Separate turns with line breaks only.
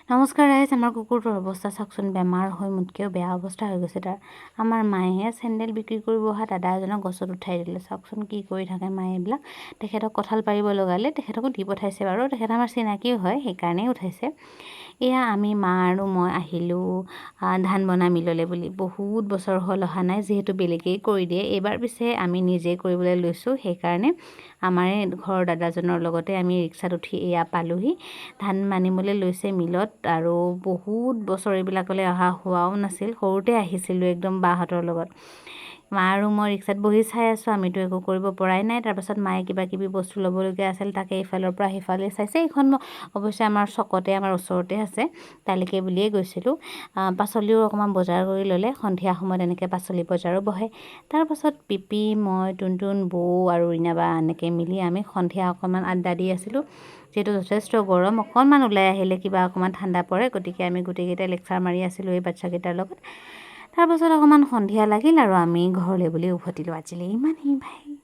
নমস্কাৰ ৰাইজ, আমাৰ কুকুৰটোৰ অৱস্থা চাওকচোন, বেমাৰ হৈ মোতকৈও বেয়া অৱস্থা হৈ গৈছে তাৰ। আমাৰ মায়ে চেণ্ডেল বিক্ৰী কৰিব অহা দাদা এজনক গছত উঠাই দিলে। চাওকচোন কি কৰি থাকে মায়ে এইবিলাক। তেখেতক কঁঠাল পাৰিব লগালে, তেখেতকো দি পঠাইছে বাৰু, তেখেত আমাৰ চিনাকিও হয়, সেইকাৰণেই উঠাইছে। এয়া আমি মা আৰু মই আহিলোঁ ধান বনা মিললৈ বুলি। বহুত বছৰ হ'ল অহা নাই, যিহেতু বেলেগেই কৰি দিয়ে। এইবাৰ পিছে আমি নিজেই কৰিবলৈ লৈছোঁ, সেইকাৰণে আমাৰে ঘৰৰ দাদাজনৰ লগতে আমি ৰিক্সাত উঠি এয়া পালোহি। ধান বানিবলৈ লৈছে মিলত, আৰু বহুত বছৰ এইবিলাকলৈ অহা হোৱাও নাছিল। সৰুতে আহিছিলোঁ একদম বাহঁতৰ লগত। মা আৰু মই ৰিক্সাত বহি চাই আছোঁ, আমিতো একো কৰিব পৰাই নাই। তাৰপাছত মায়ে কিবা কিবি বস্তু ল'বলগীয়া আছিল, তাকে ইফালৰ পৰা সিফালে চাইছে। এইখন অৱশ্যে আমাৰ চকতে, আমাৰ ওচৰতে আছে, তালৈকে বুলিয়ে গৈছিলোঁ। পাচলিও অকণমান বজাৰ কৰি ল'লে, সন্ধিয়া সময়ত এনেকৈ পাচলি বজাৰো বহে। তাৰপাছত পিপি, মই, টুনটুন, বৌ আৰু ৰীণাবা এনেকৈ মিলি আমি সন্ধিয়া অকণমান আড্ডা দি আছিলোঁ। যিহেতু যথেষ্ট গৰম, অকণমান ওলাই আহিলে কিবা অকণমান ঠাণ্ডা পৰে, গতিকে আমি গোটেইকেইটাই লেকচাৰ মাৰি আছিলোঁ এই বাচ্চাকেইটাৰ লগত। তাৰপাছত অকণমান সন্ধিয়া লাগিল আৰু আমি ঘৰলৈ বুলি উভতিলোঁ। আজিলৈ ইমানেই, বাই।